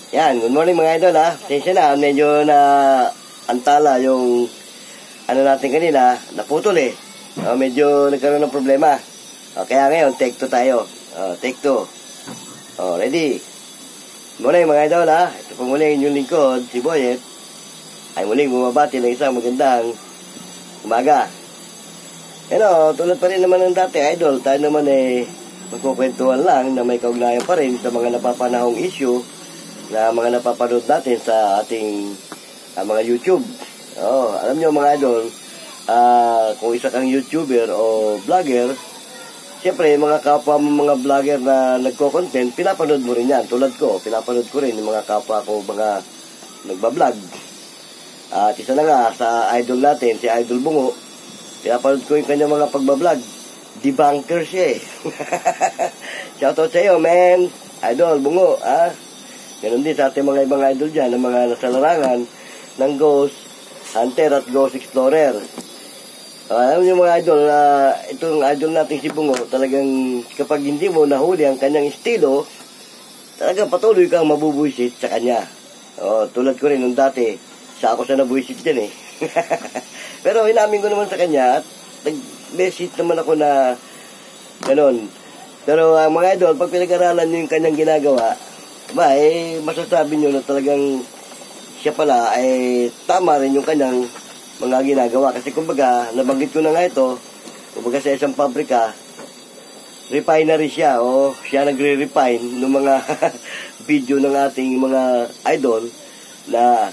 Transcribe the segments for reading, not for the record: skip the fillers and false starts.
Yan, good morning mga idol ha. Pasensya na, medyo na antala yung ano natin kanina, naputol eh. Medyo nagkaroon ng problema. Kaya ngayon, take 2 tayo. Take 2. Ready? Good morning mga idol ha. Ito po muli yung lingkod, si Boyet. Ay muling bumabati ng isang magandang umaga. Tulad pa rin naman ng dati, idol. Tayo naman magkukwentuhan lang na may kaugnayan pa rin sa mga napapanahong issue na mga napapanood natin sa ating mga YouTube. Alam nyo mga idol, kung isa kang YouTuber o vlogger, siyempre mga kapwa mo mga vlogger na nagko-content, pinapanood mo rin yan. Tulad ko, pinapanood ko rin yung mga kapwa ko, mga nagbablog. At isa na nga sa idol natin, si Idol Bungo, pinapanood ko yung kanyang mga pagbablog. Debunker siya eh. Shoutout sa iyo, man. Idol Bungo, Ganon din sa ating mga ibang idol dyan, ng mga nasa larangan ng Ghost Hunter at Ghost Explorer. Alam niyo mga idol, itong idol natin si Bungo, talagang kapag hindi mo nahuli ang kanyang estilo, talagang patuloy kang mabubuisit sa kanya. Tulad ko rin nung dati, siya ako sa nabuisit dyan eh. Pero inamin ko naman sa kanya at nag-message naman ako na ganon. Pero mga idol, pag pinag-aralan niyo yung kanyang ginagawa, masasabi nyo na talagang siya pala ay tama rin yung kanyang mga ginagawa. Kasi kumbaga, nabanggit ko na nga ito, kumbaga sa isang pabrika, refinery siya, siya nagre-refine ng mga video ng ating mga idol na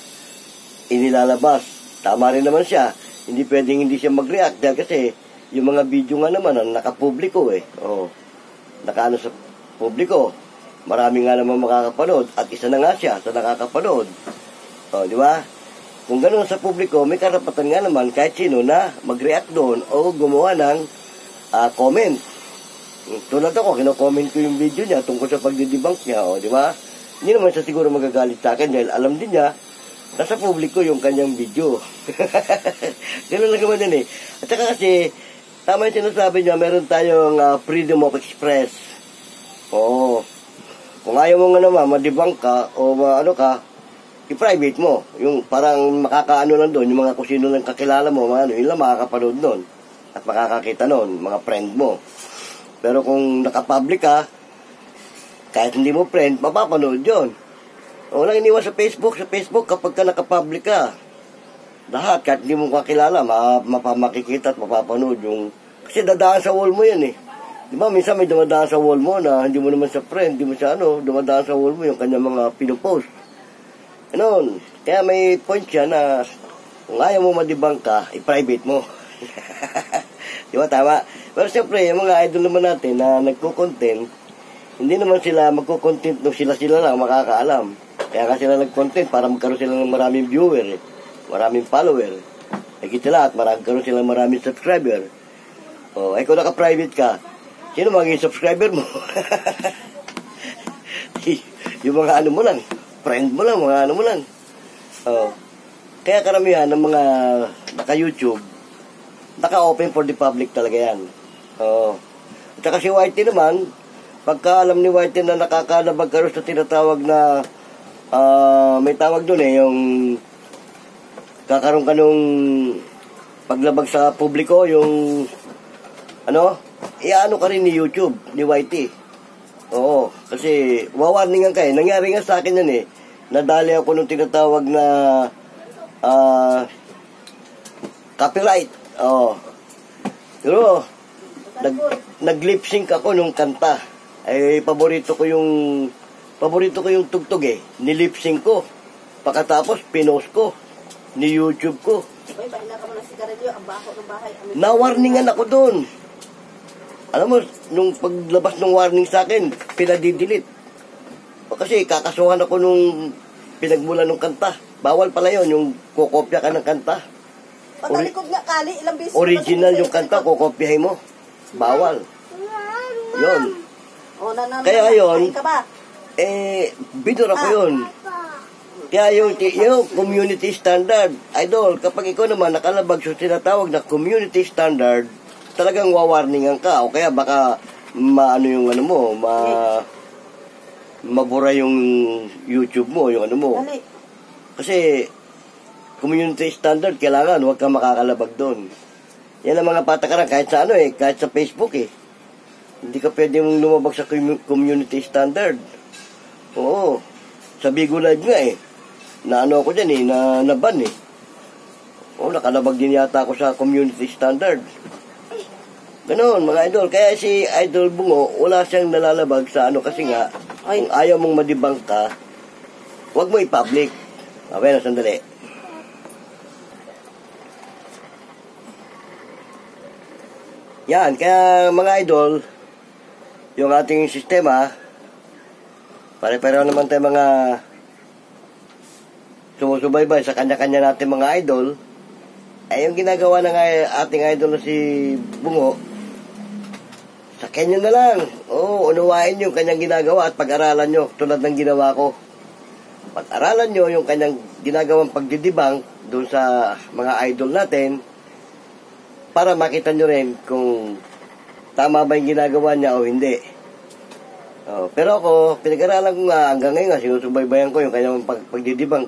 inilalabas. Tama rin naman siya. Hindi pwedeng hindi siya mag-react dahil kasi yung mga video nga naman nakapubliko nakaano sa publiko. Marami nga naman makakapanood at isa na nga siya sa nakakapanood. Di ba? Kung ganoon sa publiko, may karapatan nga naman kahit sino na mag-react doon o gumawa ng comment. Tulad ako, kino-comment ko yung video niya tungkol sa pagdidebunk niya, di ba? Hindi naman siya siguro magagalit sa akin dahil alam din niya nasa publiko yung kanyang video. Ganoon lang naman yan eh. At saka kasi, tama yung sinasabi niya, meron tayong freedom of express. Kung ayaw mo nga naman, madebunk ka o i-private mo. Yung parang makakaano lang doon, yung mga kusino lang kakilala mo, yun lang makakapanood doon. At makakakita doon, mga friend mo. Pero kung nakapublic ka, kahit hindi mo friend, mapapanood yun. Walang iniwan sa Facebook. Sa Facebook, kapag ka nakapublic ka, lahat, kahit hindi mo kakilala, makikita at mapapanood yung... Kasi dadaan sa wall mo yan eh. Diba, minsan may dumadaan sa wall mo na hindi mo naman sa friend, hindi mo siya dumadaan sa wall mo yung kanya mga pinopost. Kaya may point siya na kung ayaw mo madibang ka, i-private mo. Diba, tama? Pero siyempre, yung mga idol naman natin na nagko-content, hindi naman sila magko-content nung sila lang makakaalam. Kaya nga sila nag-content para magkaroon sila ng maraming viewer, maraming follower. Nakita lahat, magkaroon sila ng maraming subscriber. Kung naka-private ka, sino magiging subscriber mo? Yung mga ano mo lang, friend mo lang, mga ano mo lang. Kaya karamihan ng mga naka-YouTube, naka-open for the public talaga yan. At saka si Whitey naman, pagka alam ni Whitey na nakakalabag ka rin sa tinatawag na, may tawag doon yung kakaroon ka nung paglabag sa publiko, yung iano ka rin ni YouTube, ni YT. Kasi wawarningan ka eh. Nangyari nga sa akin yan eh. Nadali ako nung tinatawag na copyright. Pero nag-lip sync ako nung kanta. Paborito ko yung tugtog eh. Ni-lip sync ko. Pagkatapos pinost ko ni YouTube ko. Nawarningan ako doon. Alam mo, nung paglabas ng warning sa akin, pinadidelete. Kasi kakasuhan ako nung pinagmula ng kanta. Bawal pala yun, yung kukopya ka ng kanta. Pagkalikod nga kali, ilang beses. Original yung kanta, kukopyahin mo. Bawal. Yun. Kaya yun, bidor ako yun. Kaya yung community standard, idol, kapag ikaw naman nakalabag sa tinatawag na community standard, talagang wawarningan ka o kaya baka maano yung ano mo, mabura yung YouTube mo, yung ano mo. Dali. Kasi, community standard, kailangan, huwag kang makakalabag doon. Yan ang mga patakaran, kahit sa kahit sa Facebook Hindi ka pwedeng lumabag sa community standard. Oo. Sa Bigo Live nga na ako dyan na naban Oo, nakalabag din yata ako sa community standard. Ganon, mga idol. Kaya si Idol Bungo, wala siyang nalalabag sa kasi nga, kung ayaw mong madibang ka, huwag mo i-public. Okay na, sandali. Yan, kaya mga idol, yung ating sistema, pare-pareho naman tayo mga sumusubaybay sa kanya-kanya natin mga idol, ay yung ginagawa ng ating idol na si Bungo, sakyan nyo na lang. Oo, unawain nyo yung kanyang ginagawa at pag-aralan nyo tulad ng ginawa ko. Pag-aralan nyo yung kanyang ginagawang pagdidibang doon sa mga idol natin para makita nyo rin kung tama ba yung ginagawa niya o hindi. Pero ako, pinag-aralan ko nga hanggang ngayon nga, sinusubaybayan ko yung kanyang pagdidibang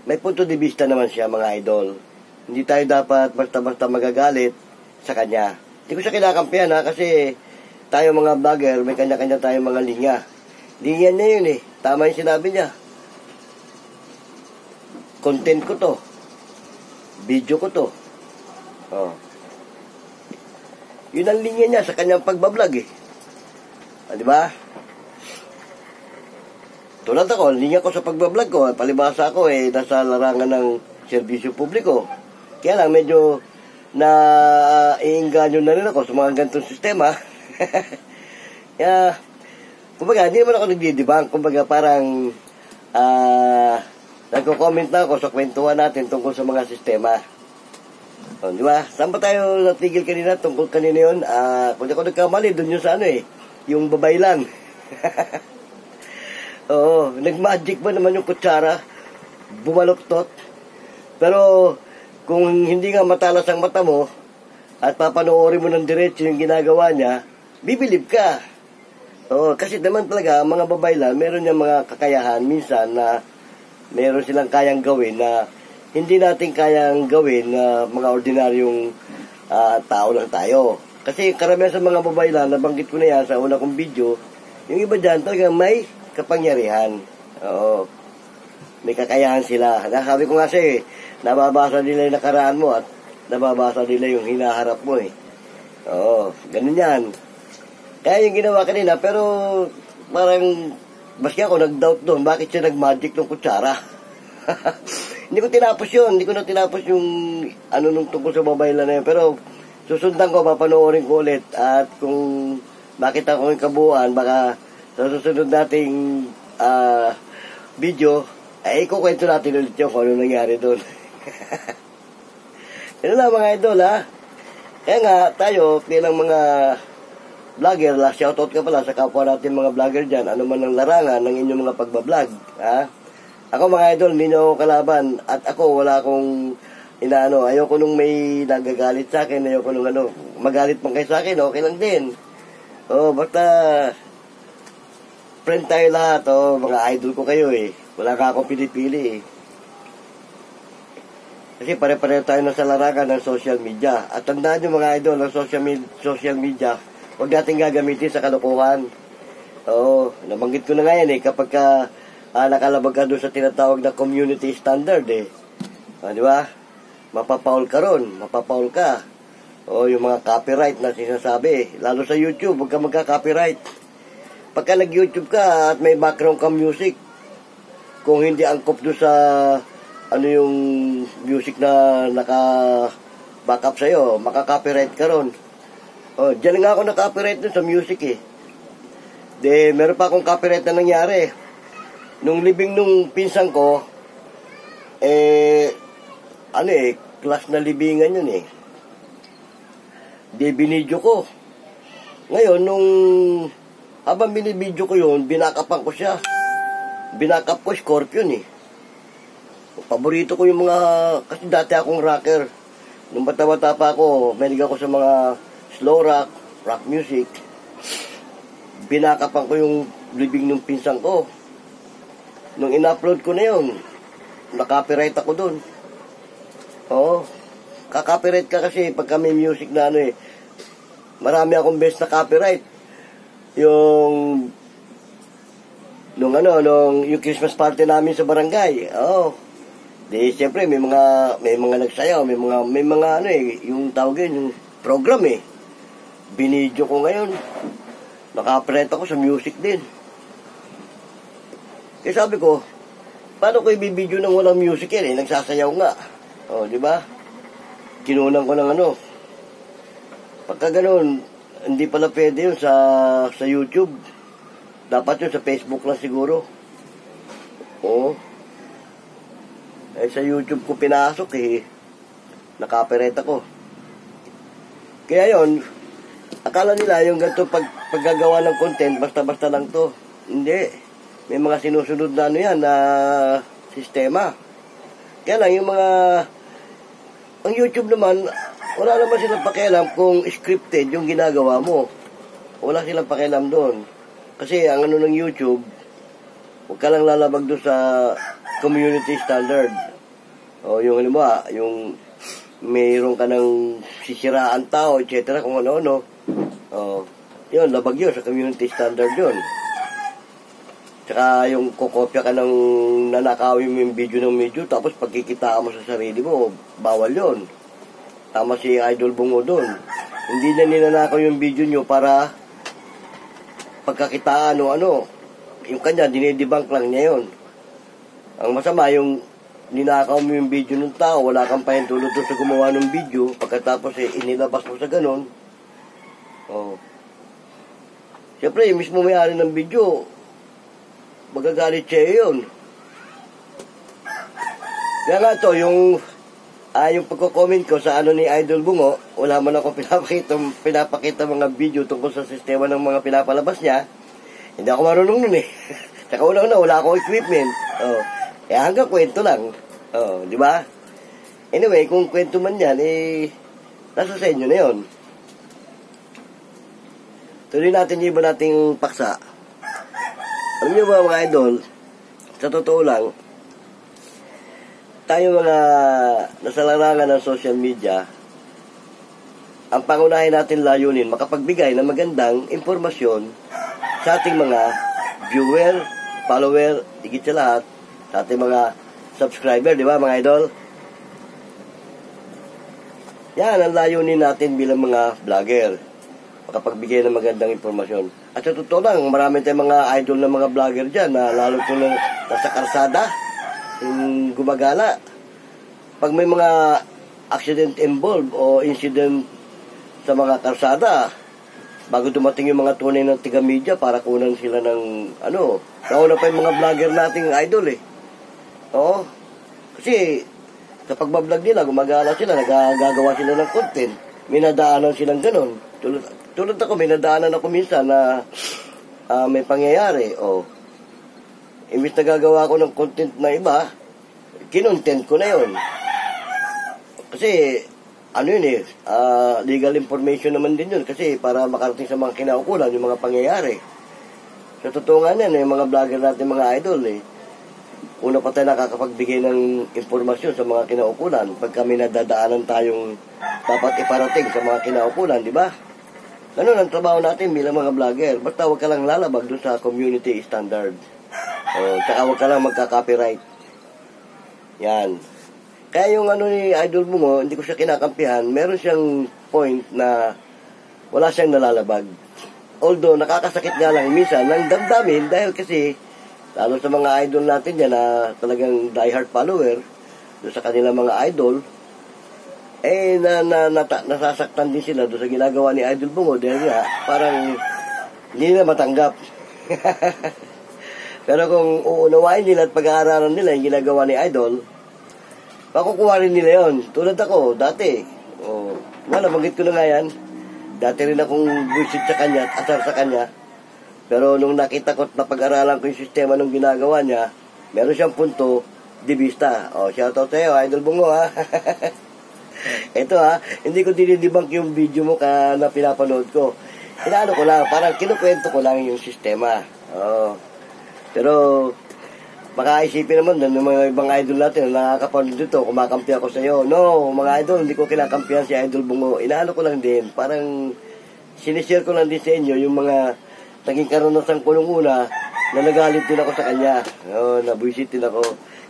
May punto de vista naman siya mga idol. Hindi tayo dapat basta-basta magagalit sa kanya. Hindi ko siya kinakampihan kasi tayo mga vlogger, may kanya-kanya tayong mga linya. Linya niya yun Tama yung sinabi niya. Content ko to. Video ko to. Yun ang linya niya sa kanyang pagbablog di ba? Tulad ako, linya ko sa pagbablog ko, palibasa ako nasa larangan ng serbisyo publiko. Kaya lang medyo iinganyo na rin ako sa mga ganitong sistema. Kaya, kumbaga, hindi naman ako nagdidibang. Kumbaga, parang nagko-comment na ako sa kwentuhan natin tungkol sa mga sistema. Di ba? Saan ba tayo natigil kanina tungkol kanina yun? Kung ako nagkamali, dun yun sa yung babaylan. Oo, nag-magic ba naman yung kutsara? Bumaluktot. Pero, kung hindi nga matalas ang mata mo, at papanoorin mo ng diretso yung ginagawa niya, bibilib ka. Oo, kasi naman talaga, mga babaylan, meron niyang mga kakayahan minsan na meron silang kayang gawin na hindi natin kayang gawin na mga ordinaryong tao lang tayo. Kasi karamihan sa mga babaylan, nabanggit ko na yan sa una kong video, yung iba dyan talaga may kapangyarihan. Oo. May kakayahan sila. Sabi ko nga nababasa nila yung nakaraan mo at nababasa nila yung hinaharap mo Oo, ganun yan. Kaya yung ginawa kanina, pero parang, baski ako nag-doubt doon, bakit siya nag-magic ng kutsara? Hindi ko tinapos yun. Hindi ko na tinapos yung nung tungkol sa babaylan na yun. Pero susundan ko, papanoorin ko ulit. At kung makita ko yung kabuuan, baka sa susunod nating video, ay ikukwento natin ulit yung kung ano nangyari doon. Yan lang mga idol Kaya nga tayo, bilang mga vlogger, shoutout ka pala sa kapwa natin mga vlogger dyan, ano man ang larangan ng inyong mga pagbablog. Ako mga idol, hindi nyo ako kalaban. At ako, wala akong ayoko nung may nagagalit sa akin, ayoko nung magalit pang kayo sa akin, okay lang din. Basta, friend tayo lahat, mga idol ko kayo Wala ka akong pinipili Kasi pare-pareho tayo na sa larangan ng social media. At tandaan nyo mga idol, ng social media, huwag natin gagamitin sa kalokohan. Nabanggit ko na nga yan kapag nakalabag ka doon sa tinatawag na community standard di ba? Mapapaul ka ron, mapapaul ka. Yung mga copyright na sinasabi, lalo sa YouTube, huwag ka magka-copyright. Pagka nag-YouTube ka at may background ka music, kung hindi angkop doon sa yung music na naka-backup sa'yo, maka-copyright ka ron. Diyan nga ako na-copyright dun sa music meron pa akong copyright na nangyari. Nung libing nung pinsan ko, class na libingan yun binidyo ko. Ngayon, nung habang binibidyo ko yun, binakapan ko siya. Binakap ko, Scorpion Paborito ko yung mga, kasi dati akong rocker. Nung bata-bata pa ako, mahilig ako sa mga slow rock music. Binakapan ko yung libing ng pinsang ko. Nung in-upload ko na yun, na-copyright ako dun. Oo. Ka-copyright ka kasi pagka may music na ano eh. Marami akong best na copyright. Yung yung Christmas party namin sa barangay. Oo. Di siyempre may mga nagsayaw, may mga ano eh, yung tawag yun, yung program eh. Binidyo ko ngayon. Naka-copyright ako sa music din. Kaya sabi ko, paano ko ibibidyo ng walang music yan eh? Nagsasayaw nga. O, di ba? Kinunan ko ng ano. Pagka ganun, hindi pala pwede yun sa YouTube. Dapat yun sa Facebook lang siguro. Oo. Eh, sa YouTube ko pinasok eh. Naka-copyright ako. Kaya yun, akala nila yung ganito paggagawa ng content, basta-basta lang to. Hindi. May mga sinusunod na ano yan, na sistema. Kaya lang, ang YouTube naman, wala naman silang pakialam kung scripted yung ginagawa mo. Wala silang pakialam doon. Kasi ang ano ng YouTube, huwag ka lang lalabag doon sa community standard. O yung halimbawa, yung mayroon ka ng sisiraan tao, etc. kung ano-ano. O, yun, labag yun sa community standard yun. Tsaka yung kukopya ka ng nanakawin mo yung video ng medyo, tapos pagkikitaan mo sa sarili mo, bawal yon. Tama si Idol Bungo doon. Hindi niya ninanakaw yung video nyo para pagkakitaan o ano. Yung kanya, dinidebunk lang niya yun. Ang masama, yung ninakaw mo yung video ng tao, wala kang pahintulot doon sa gumawa ng video, pagkatapos inilabas mo sa ganun. Oh. Siyempre, yung mismo may-ari ng video, magagalit siya yun. Kaya nga to, yung pagko-comment ko sa ano ni Idol Bungo, wala man ako pinapakita mga video tungkol sa sistema ng mga pinapalabas niya. Hindi ako marunong nun eh. Tsaka wala akong equipment. Oh. Eh hanggang kwento lang. Oh, di ba? Anyway, kung kwento man yan, eh, nasa sa inyo na yun. Tuloy natin yung iba nating paksa. Alam niyo ba mga idol, sa totoo lang, tayo mga nasa larangan ng social media, ang pangunahin natin layunin, makapagbigay ng magandang impormasyon sa ating mga viewer, follower, higit sa lahat, sa ating mga subscriber, di ba mga idol? Yan ang layunin natin bilang mga vlogger, makapagbigay ng magandang impormasyon. At sa totoo lang, marami tayong mga idol na mga vlogger dyan, na lalo ko nung nasa karsada, yung gumagala. Pag may mga accident involved o incident sa mga karsada, bago dumating yung mga tunay ng tiga-media para kunan sila ng, nauna pa yung mga vlogger nating idol eh. Oo. Kasi, sa pagbablog nila, gumagala sila, nagagawa sila ng content. May nadaanan silang ganun. Tulad ako, may nadaanan ako minsan na may pangyayari. Imbis na gagawa ko ng content na iba, kinontent ko na yun. Kasi, legal information naman din yun. Kasi para makarating sa mga kinaukulan, yung mga pangyayari. Sa totoo nga yan, yung mga vlogger natin, mga idol, una pa tayo nakakapagbigay ng informasyon sa mga kinaukulan. Pag kami nadadaanan tayong dapat iparating sa mga kinaukulan, di ba? Ganun ang trabaho natin bilang mga vlogger. Basta huwag ka lang lalabag doon sa community standard. Tsaka huwag ka lang magka-copyright. Yan. Kaya yung ni Idol Bungo, hindi ko siya kinakampihan, meron siyang point na wala siyang nalalabag. Although, nakakasakit nga lang minsan ng damdamin dahil kasi, lalo sa mga idol natin yan na talagang diehard follower, doon sa kanilang mga idol, nasasaktan din sila doon sa ginagawa ni Idol Bungo dahil nga, parang hindi nila matanggap. Pero kung uunawain nila at pag-aaralan nila yung ginagawa ni Idol, makukuha rin nila yun. Tulad ako, dati. Nabanggit ko na nga yan. Dati rin akong buisit sa kanya at asar sa kanya. Pero nung nakita ko na pag-aralan ko yung sistema ng ginagawa niya, meron siyang punto, di vista. Shoutout sa'yo, Idol Bungo ha. Ito hindi ko dinidebunk yung video mo na pinapanood ko. Inaano ko lang, parang kinukwento ko lang yung sistema. Oo. Pero, baka isipin naman ng mga ibang idol natin na nakakapanood dito, kumakampi ako sa iyo. No, mga idol, hindi ko kinakampihan si Idol Bungo. Inaano ko lang din, parang sinishare ko lang din sa inyo yung mga naging karanasan ko nung una na nagalit din ako sa kanya. Oo, nabuisit din ako.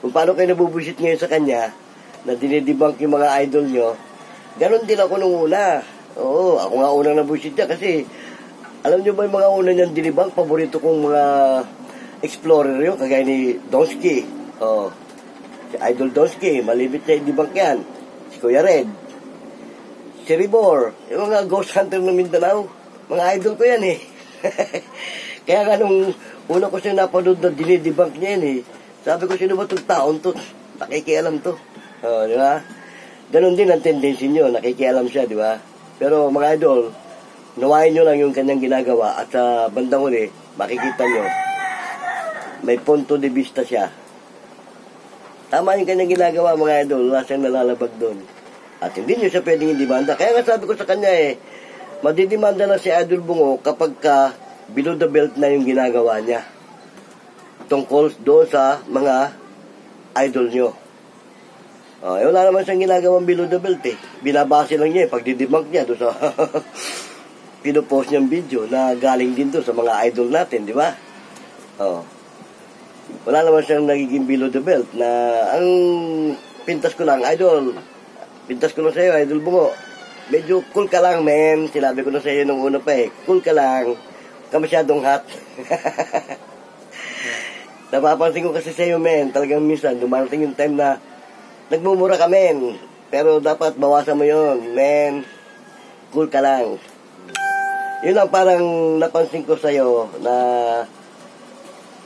Kung paano kayo nabubuisit ngayon sa kanya, na dinidebunk yung mga idol nyo, ganon din ako nung una. Oo, ako nga unang nabuisit niya kasi alam nyo ba yung mga una niyang dinibang, paborito kong mga explorer yun, kagaya ni Donsky. Oh, si Idol Donsky, malibit niya i-debunk yan. Si Kuya Red. Si Ribor, yung mga ghost hunter ng Mindanao. Mga idol ko yan eh. Kaya nga nung una ko siya napanood na dinidebunk niya yan eh, sabi ko, sino ba itong taon to? Nakikialam to. Oh, di ba? Ganon din ang tendency nyo, nakikialam siya, di ba? Pero mga idol, nawain nyo lang yung kanyang ginagawa at sa bandang uli, makikita nyo, may punto de vista siya. Tama yung kanyang ginagawa, mga idol, wala siyang nalalabag doon. At hindi nyo siya pwedeng i-demanda. Kaya nga sabi ko sa kanya madidemanda na si Idol Bungo kapag ka below the belt na yung ginagawa niya. Tungkol doon sa mga idol nyo. Wala naman siyang ginagawang below the belt eh. Binabase lang niya pagdidebunk niya doon sa pinopost niyang video na galing din doon sa mga idol natin, di ba? Wala naman siyang nagiging below the belt na ang pintas ko lang, idol. Pintas ko lang sa'yo, Idol Bungo. Medyo cool ka lang, men. Sinabi ko na sa'yo nung una pa eh. Cool ka lang. Ka masyadong hot. Napapansin ko kasi sa'yo, men. Talagang minsan, dumarating yung time na nagmumura ka, men. Pero dapat bawasan mo yun, men. Cool ka lang. Yun lang parang napansin ko sa'yo na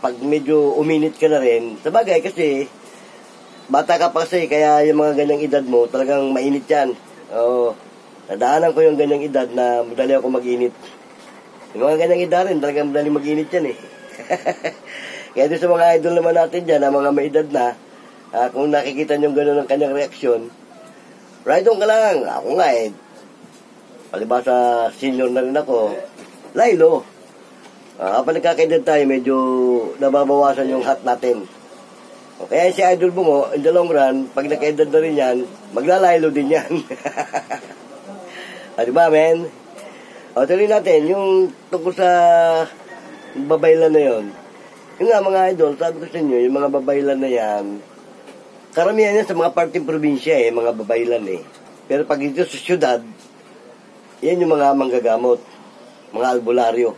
pag medyo uminit ka na rin. Sabagay kasi bata ka pa kasi kaya yung mga ganyang edad mo talagang mainit yan. Nadaanan ko yung ganyang edad na madali ako mag-init. Yung mga ganyang edad rin talagang madali mag-init yan eh. Kaya doon sa mga idol naman natin dyan na mga may edad na, kung nakikita nyo gano'n ang kanyang reaksyon, ride on ka lang. Ako nga palibasa senior na rin ako, laylo. Kapag nagkakaedad tayo, medyo nababawasan yung hot natin. Kaya si Idol Bungo, in the long run, pag nagkaedad na rin yan, maglalaylo din yan. Diba, men? Tuloy natin, yung tungkol sa babaylan na yon. Yung nga, mga idol, sabi ko sa inyo, yung mga babaylan na yan, karamihan yan sa mga parting probinsya mga babaylan Pero pag dito sa syudad, yan yung mga manggagamot, mga albularyo.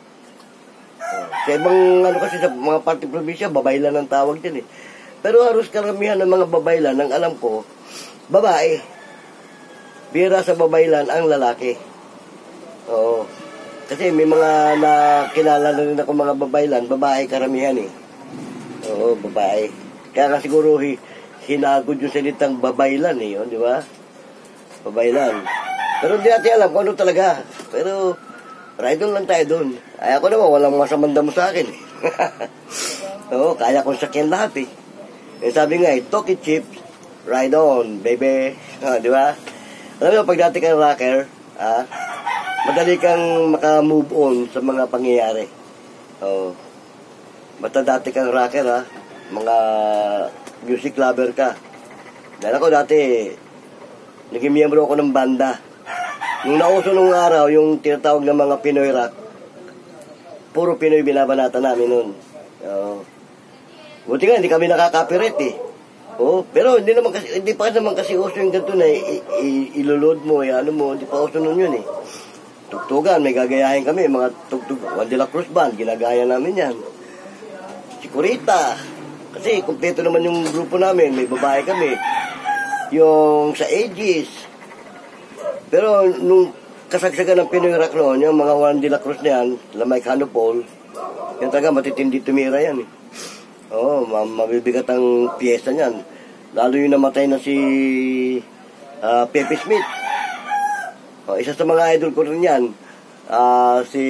Sa ibang kasi sa mga parting probinsya, babaylan ang tawag din Pero halos karamihan ng mga babaylan, ang alam ko, babae. Bira sa babaylan ang lalaki. Oo. Kasi may mga nakilala na rin ako mga babaylan, babae karamihan Oo, babae. Kaya nga siguro hinagod yung salitang babaylan yun, di ba? Babaylan. Pero hindi natin alam kung ano talaga. Pero, ride on lang tayo dun. Ay ako naman, walang masamanda mo sa akin Oo, kaya kong sakyan lahat sabi nga talk it cheap, ride on, baby. Di ba? Alam mo, pag dati kang rocker, madali kang maka-move on sa mga pangyayari. Basta dati kang rocker, mga music lover ka. Dahil ako dati, naging miyembro ako ng banda. Nung nauso nung araw, yung tinatawag ng mga Pinoy rock, puro Pinoy binabanata namin nun. Buti nga, hindi kami nakaka-copyright pero hindi pa naman kasi uso yung ganito na ilulod mo, ano mo, hindi pa uso nun yun Tugtugan, may gagayahin kami, mga tugtug, Juan de la Cruz Band, ginagaya namin yan. Si Kurita, kasi kompleto naman yung grupo namin, may babae kami. Yung sa Aegis. Pero nung kasagsagan ng Pinoy rock noon, yung mga Juan de la Cruz na yan, Mike Hanopol, yan talaga matitindi tumira yan mabibigat ang piyesa niyan. Lalo yung namatay na si Pepe Smith. Isa sa mga idol ko rin yan. Si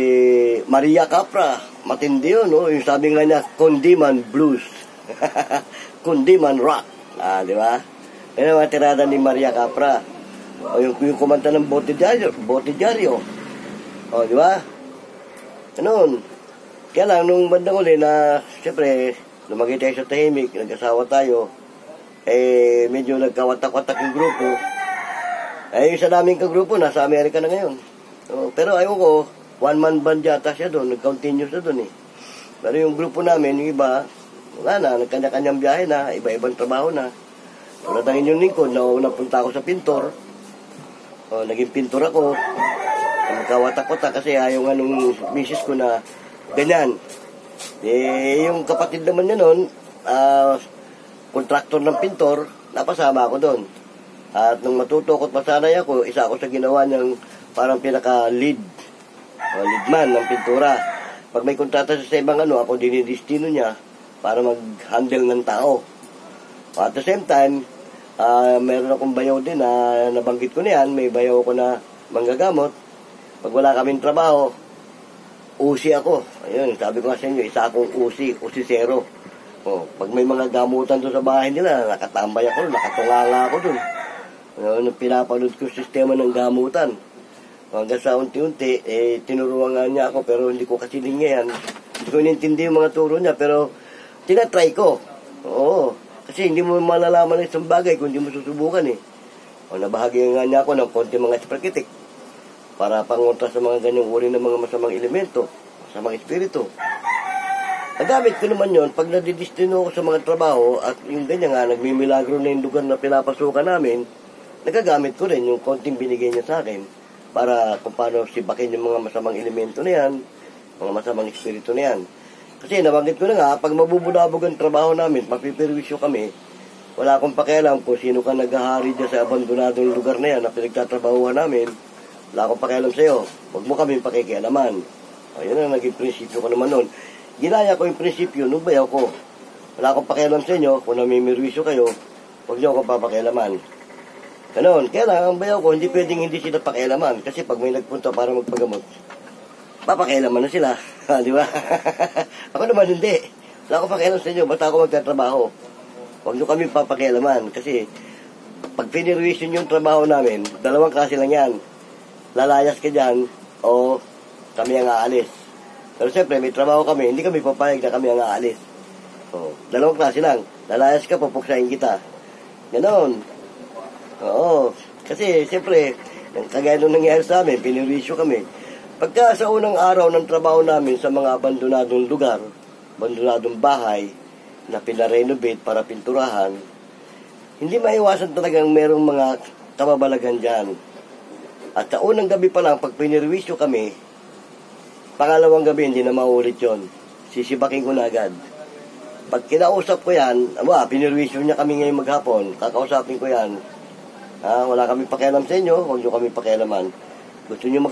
Maria Capra. Matindi yun, yung sabi nga niya, Kundiman Blues. Kundiman Rock. Di ba? Yan ang mga tirada ni Maria Capra. Yung kumanta ng Bote Diario. Di ba? Ganun. Kaya lang, nung bandang uli na, siyempre, lumagay tayo sa tahimik, nag-asawa tayo, medyo nagkawatak-watak yung grupo. Yung isa naming kagrupo, nasa Amerika na ngayon. Pero ayaw ko, one-man band yata siya doon, nag-continue siya doon eh. Pero yung grupo namin, yung iba, wala na, nagkanya-kanyang biyahe na, iba-ibang trabaho na. Tulad ng inyong lingkod, napunta ako sa pintor. Naging pintor ako. Nagkawatak-watak kasi ayaw nga nung misis ko na ganyan. Yung kapatid naman niya noon, kontraktor ng pintor, napasama ako doon. At nung matuto ko't masanay ako, isa ako sa ginawa niyang parang pinaka-lead, leadman ng pintura. Pag may kontrata sa ibang ako dinidestino niya para mag-handle ng tao. At the same time, meron akong bayaw din na nabanggit ko na yan, may bayaw ko na manggagamot. Pag wala kaming trabaho, usi ako. Ayun, sabi ko nga sa inyo, isa akong usi zero. Pag may mga gamutan doon sa bahay nila, nakatambay ako, nakatunganga ako doon. Pinapanood ko sistema ng gamutan. Hanggang sa unti-unti, tinuruan nga niya ako, pero hindi ko kasi yan. Hindi ko inintindi yung mga turo niya, pero tinatry ko. Oo, kasi hindi mo malalaman ng isang bagay kung hindi mo susubukan eh. Nabahagi nga niya ako ng konti mga esprakitik para pangontra sa mga ganyang uri ng mga masamang elemento, masamang espiritu. Nagamit ko naman yon pag nadidistino ako sa mga trabaho at yung ganyan nga, nagmimilagro na yung lugar na pinapasukan namin, nagagamit ko rin yung konting binigay niya sa akin para kung paano sibakin yung mga masamang elemento na yan, mga masamang espiritu na yan. Kasi nabanggit ko na nga, pag mabubulabog ang trabaho namin, mapipirwisyo kami, wala akong pakialam kung sino ka naghahari dyan sa abandonadong lugar na yan na pinagtatrabahuhan namin, wala akong pakialam sa'yo. Huwag mo kami pakikialaman. Yun ang naging prinsipyo ko naman nun. Ginaya ko yung prinsipyo nung bayaw ko. Wala akong pakialam sa inyo, kung namimirwisyo kayo, huwag niyo akong papakialaman. Ganon. Kaya lang, ang bayaw ko, hindi pwedeng hindi sila pakialaman. Kasi pag may nagpunta para magpagamot, papakialaman na sila. Di ba? Ako naman hindi. Wala akong pakialam sa inyo, basta ako magtatrabaho. Huwag niyo kami papakialaman. Kasi, pag pinirwisyo yung trabaho namin, dalawang klase lang yan. Lalayas ka dyan, o kami ang aalis. Pero siyempre, may trabaho kami, hindi kami papayag na kami ang aalis. Dalawang klase lang. Lalayas ka, pupuksain kita. Ganon. Oo. Kasi, siyempre, kagaya nung nangyari sa amin, pinirwisyo kami. Pagka sa unang araw ng trabaho namin sa mga abandonadong lugar, abandonadong bahay, na pinarenovate para pinturahan, hindi maiwasan talagang merong mga kababalagan dyan. At sa unang gabi pa lang, pag pinirwisyo kami, pangalawang gabi, hindi na maulit yon. Sisibakin ko na agad. Pag kinausap ko yan, pinirwisyo niya kami ngayong maghapon, kakausapin ko yan. Wala kami pakialam sa inyo, huwag nyo kami pakialaman. Gusto nyo